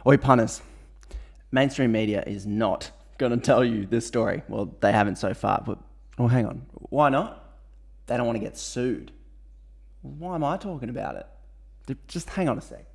Oi, punters. Mainstream media is not going to tell you this story. Well, they haven't so far, but hang on. Why not? They don't want to get sued. Why am I talking about it? Just hang on a sec.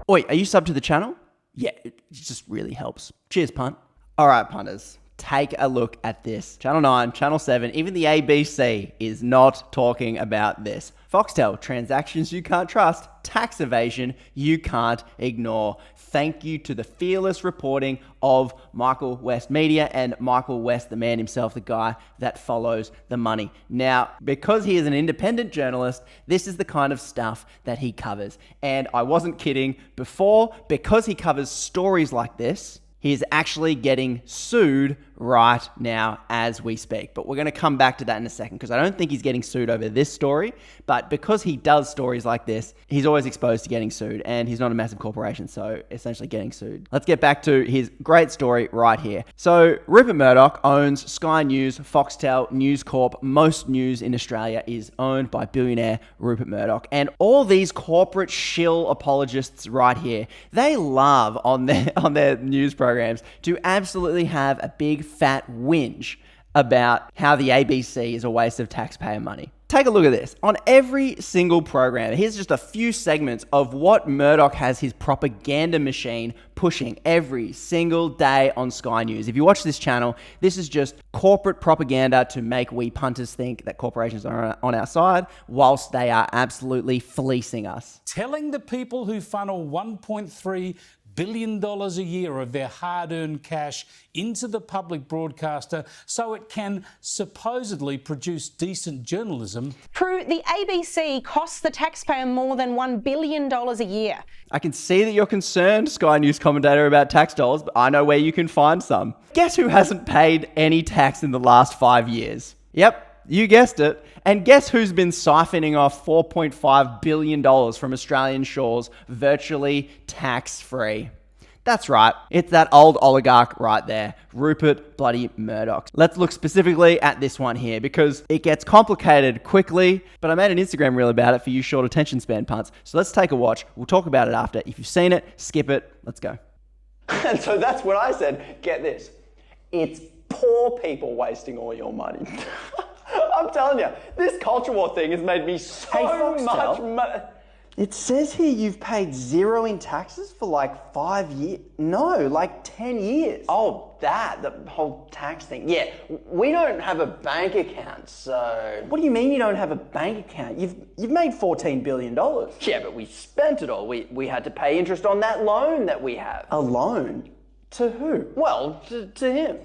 Oi, are you subbed to the channel? Yeah, it just really helps. Cheers, punt. All right, punters. Take a look at this. Channel 9, Channel 7, even the ABC is not talking about this. Foxtel, transactions you can't trust, tax evasion you can't ignore. Thank you to the fearless reporting of Michael West Media and Michael West, the man himself, the guy that follows the money. Now, because he is an independent journalist, this is the kind of stuff that he covers. And I wasn't kidding before, because he covers stories like this, he is actually getting sued right now as we speak. But we're going to come back to that in a second, because I don't think he's getting sued over this story. But because he does stories like this, he's always exposed to getting sued. And he's not a massive corporation, so essentially getting sued. Let's get back to his great story right here. So Rupert Murdoch owns Sky News, Foxtel, News Corp. Most news in Australia is owned by billionaire Rupert Murdoch. And all these corporate shill apologists right here, they love on their news programs to absolutely have a big fat whinge about how the ABC is a waste of taxpayer money. Take a look at this. On every single program, here's just a few segments of what Murdoch has his propaganda machine pushing every single day on Sky News. If you watch this channel, this is just corporate propaganda to make we punters think that corporations are on our side, whilst they are absolutely fleecing us. Telling the people who funnel $1.3 billion a year of their hard-earned cash into the public broadcaster so it can supposedly produce decent journalism. Prue, the ABC costs the taxpayer more than $1 billion a year. I can see that you're concerned, Sky News commentator, about tax dollars, but I know where you can find some. Guess who hasn't paid any tax in the last 5 years? Yep, you guessed it. And guess who's been siphoning off $4.5 billion from Australian shores virtually tax-free? That's right, it's that old oligarch right there, Rupert bloody Murdoch. Let's look specifically at this one here, because it gets complicated quickly, but I made an Instagram reel about it for you short attention span punts. So let's take a watch. We'll talk about it after. If you've seen it, skip it. Let's go. And so that's what I said. Get this. It's poor people wasting all your money. I'm telling you, this culture war thing has made me so much money. It says here you've paid zero in taxes for like 5 years. No, like 10 years. Oh, the whole tax thing. Yeah, we don't have a bank account, so... What do you mean you don't have a bank account? You've made $14 billion. Yeah, but we spent it all. We had to pay interest on that loan that we have. A loan? To who? Well, to him.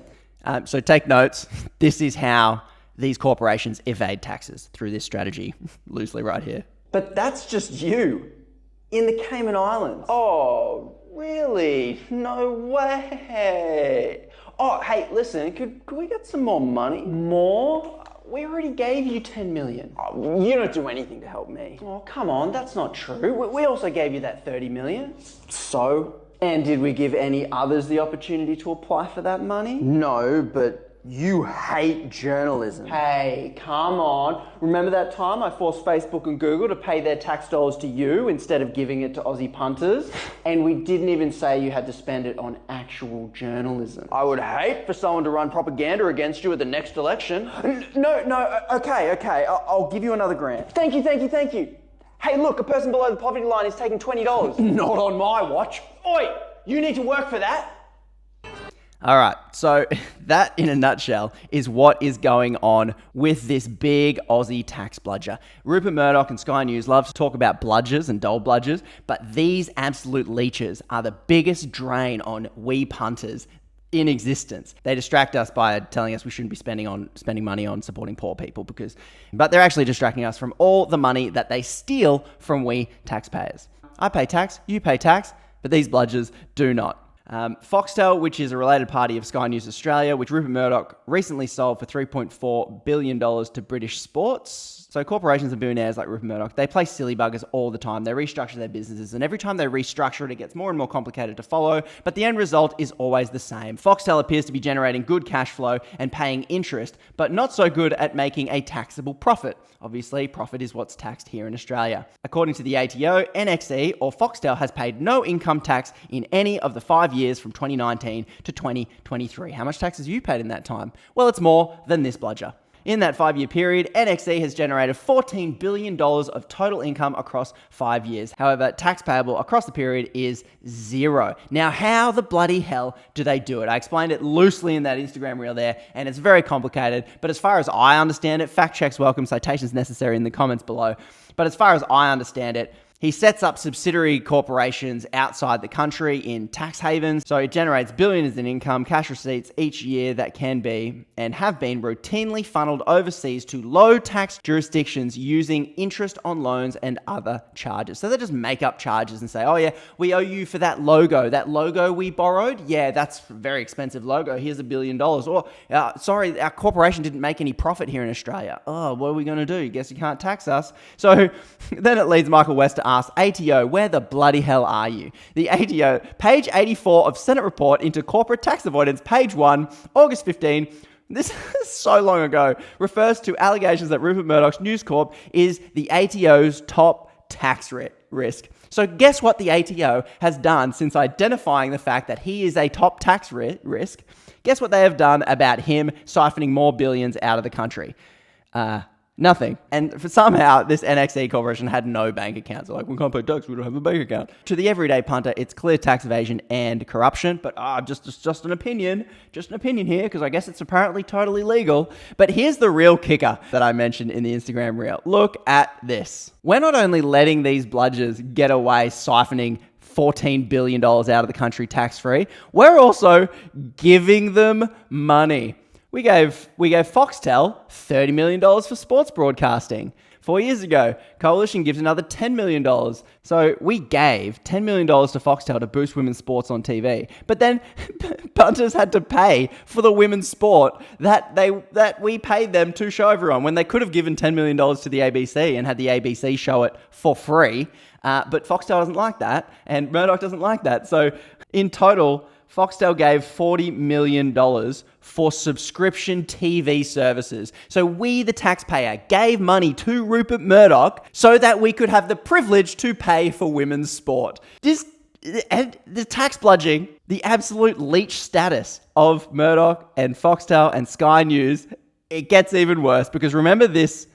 So take notes. This is how these corporations evade taxes, through this strategy, loosely right here. But that's just you, in the Cayman Islands. Oh, really? No way. Oh, hey, listen, could we get some more money? More? We already gave you 10 million. Oh, you don't do anything to help me. Oh, come on, that's not true. We also gave you that 30 million. So? And did we give any others the opportunity to apply for that money? No, but you hate journalism. Hey, come on. Remember that time I forced Facebook and Google to pay their tax dollars to you instead of giving it to Aussie punters? And we didn't even say you had to spend it on actual journalism. I would hate for someone to run propaganda against you at the next election. No, okay. I'll give you another grant. Thank you. Hey, look, a person below the poverty line is taking $20. Not on my watch. Oi, you need to work for that. All right, so that in a nutshell is what is going on with this big Aussie tax bludger. Rupert Murdoch and Sky News love to talk about bludgers and dole bludgers, but these absolute leeches are the biggest drain on we punters in existence. They distract us by telling us we shouldn't be spending money on supporting poor people, but they're actually distracting us from all the money that they steal from we taxpayers. I pay tax, you pay tax, but these bludgers do not. Foxtel, which is a related party of Sky News Australia, which Rupert Murdoch recently sold for $3.4 billion to British Sports. So corporations and billionaires like Rupert Murdoch, they play silly buggers all the time. They restructure their businesses, and every time they restructure it, it gets more and more complicated to follow, but the end result is always the same. Foxtel appears to be generating good cash flow and paying interest, but not so good at making a taxable profit. Obviously, profit is what's taxed here in Australia. According to the ATO, NXE or Foxtel has paid no income tax in any of the 5 years from 2019 to 2023. How much tax has you paid in that time? Well, it's more than this bludger. In that 5-year period, NXE has generated $14 billion of total income across 5 years. However, tax payable across the period is zero. Now, how the bloody hell do they do it? I explained it loosely in that Instagram reel there, and it's very complicated. But as far as I understand it, fact checks welcome, citations necessary in the comments below. But as far as I understand it, he sets up subsidiary corporations outside the country in tax havens. So it generates billions in income, cash receipts each year that can be and have been routinely funneled overseas to low tax jurisdictions using interest on loans and other charges. So they just make up charges and say, oh yeah, we owe you for that logo we borrowed. Yeah, that's a very expensive logo. Here's $1 billion. Or sorry, our corporation didn't make any profit here in Australia. Oh, what are we going to do? Guess you can't tax us. So then it leads Michael West to ask, ATO, where the bloody hell are you? The ATO, page 84 of Senate report into corporate tax avoidance, page 1, August 15. This is so long ago, refers to allegations that Rupert Murdoch's News Corp is the ATO's top tax risk. So guess what the ATO has done since identifying the fact that he is a top tax risk? Guess what they have done about him siphoning more billions out of the country? Nothing. And for somehow, this NXE corporation had no bank accounts. They're like, we can't pay tax, we don't have a bank account. To the everyday punter, it's clear tax evasion and corruption. But just an opinion. Just an opinion here, because I guess it's apparently totally legal. But here's the real kicker that I mentioned in the Instagram reel. Look at this. We're not only letting these bludgers get away siphoning $14 billion out of the country tax-free, we're also giving them money. We gave Foxtel $30 million for sports broadcasting. 4 years ago, Coalition gives another $10 million. So we gave $10 million to Foxtel to boost women's sports on TV. But then punters had to pay for the women's sport that we paid them to show everyone, when they could have given $10 million to the ABC and had the ABC show it for free. But Foxtel doesn't like that, and Murdoch doesn't like that. So in total, Foxtel gave $40 million for subscription TV services. So we, the taxpayer, gave money to Rupert Murdoch so that we could have the privilege to pay for women's sport. The tax bludging, the absolute leech status of Murdoch and Foxtel and Sky News, it gets even worse, because remember this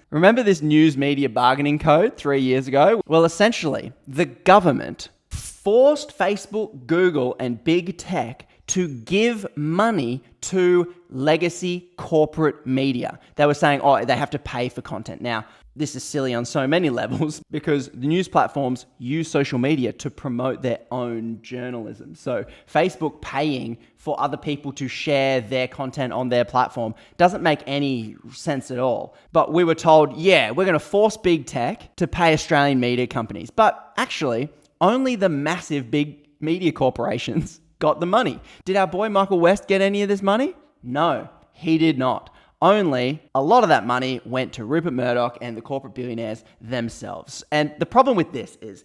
news media bargaining code 3 years ago? Well, essentially, the government forced Facebook, Google, and big tech to give money to legacy corporate media. They were saying, oh, they have to pay for content. Now, this is silly on so many levels, because the news platforms use social media to promote their own journalism. So Facebook paying for other people to share their content on their platform doesn't make any sense at all. But we were told, yeah, we're going to force big tech to pay Australian media companies. But actually, only the massive big media corporations got the money. Did our boy Michael West get any of this money? No, he did not. Only a lot of that money went to Rupert Murdoch and the corporate billionaires themselves. And the problem with this is,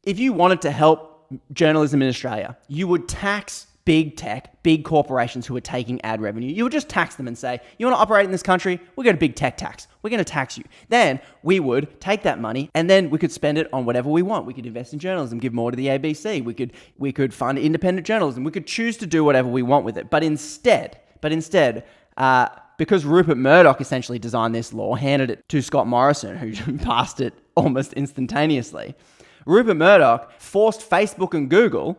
if you wanted to help journalism in Australia, you would tax big tech, big corporations who are taking ad revenue. You would just tax them and say, you want to operate in this country? We're going to big tech tax. We're going to tax you. Then we would take that money and then we could spend it on whatever we want. We could invest in journalism, give more to the ABC. We could fund independent journalism. We could choose to do whatever we want with it. But instead, because Rupert Murdoch essentially designed this law, handed it to Scott Morrison, who passed it almost instantaneously, Rupert Murdoch forced Facebook and Google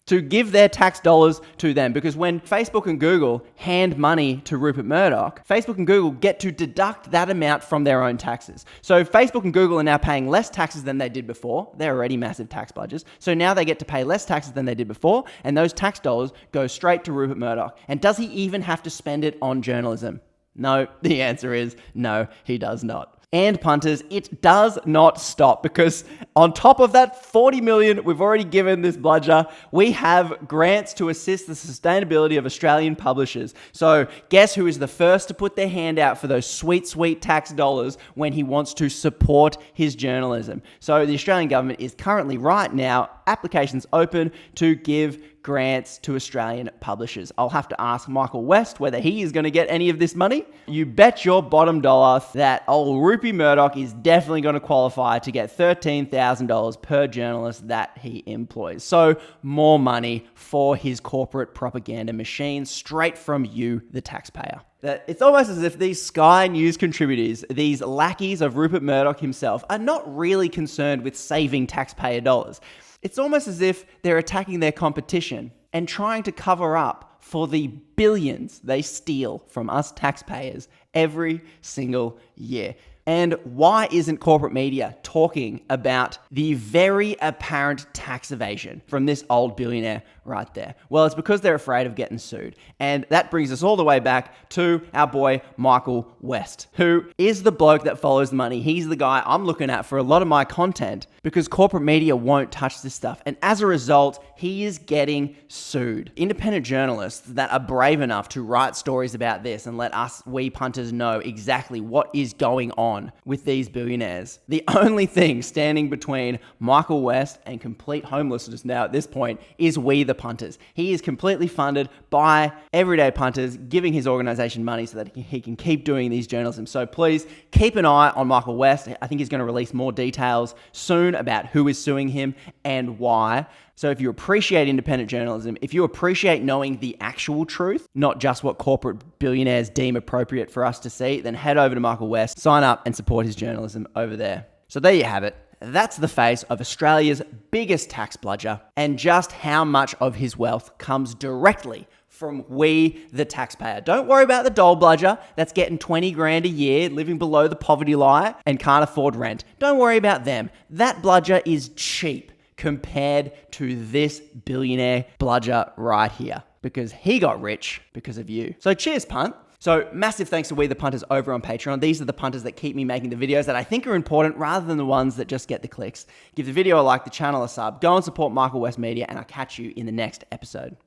to give their tax dollars to them. Because when Facebook and Google hand money to Rupert Murdoch, Facebook and Google get to deduct that amount from their own taxes. So Facebook and Google are now paying less taxes than they did before. They're already massive tax budgets. So now they get to pay less taxes than they did before, and those tax dollars go straight to Rupert Murdoch. And does he even have to spend it on journalism? No, the answer is no, he does not. And punters, it does not stop, because on top of that 40 million we've already given this bludger, we have grants to assist the sustainability of Australian publishers. So guess who is the first to put their hand out for those sweet, sweet tax dollars when he wants to support his journalism? So the Australian government is currently right now applications open to give grants to Australian publishers. I'll have to ask Michael West whether he is going to get any of this money. You bet your bottom dollar that old Rupert Murdoch is definitely going to qualify to get $13,000 per journalist that he employs. So more money for his corporate propaganda machine straight from you, the taxpayer. It's almost as if these Sky News contributors, these lackeys of Rupert Murdoch himself, are not really concerned with saving taxpayer dollars. It's almost as if they're attacking their competition and trying to cover up for the billions they steal from us taxpayers every single year. And why isn't corporate media talking about the very apparent tax evasion from this old billionaire right there? Well, it's because they're afraid of getting sued. And that brings us all the way back to our boy Michael West, who is the bloke that follows the money. He's the guy I'm looking at for a lot of my content, because corporate media won't touch this stuff. And as a result, he is getting sued. Independent journalists that are brave enough to write stories about this and let us, we punters, know exactly what is going on with these billionaires. The only thing standing between Michael West and complete homelessness now at this point is we, the punters. He is completely funded by everyday punters, giving his organization money so that he can keep doing these journalism. So please keep an eye on Michael West. I think he's going to release more details soon about who is suing him and why. So if you appreciate independent journalism, if you appreciate knowing the actual truth, not just what corporate billionaires deem appropriate for us to see, then head over to Michael West, sign up and support his journalism over there. So there you have it. That's the face of Australia's biggest tax bludger, and just how much of his wealth comes directly from we, the taxpayer. Don't worry about the dole bludger that's getting 20 grand a year, living below the poverty line and can't afford rent. Don't worry about them. That bludger is cheap compared to this billionaire bludger right here, because he got rich because of you. So cheers, punt. So massive thanks to We the Punters over on Patreon. These are the punters that keep me making the videos that I think are important rather than the ones that just get the clicks. Give the video a like, the channel a sub, go and support Michael West Media, and I'll catch you in the next episode.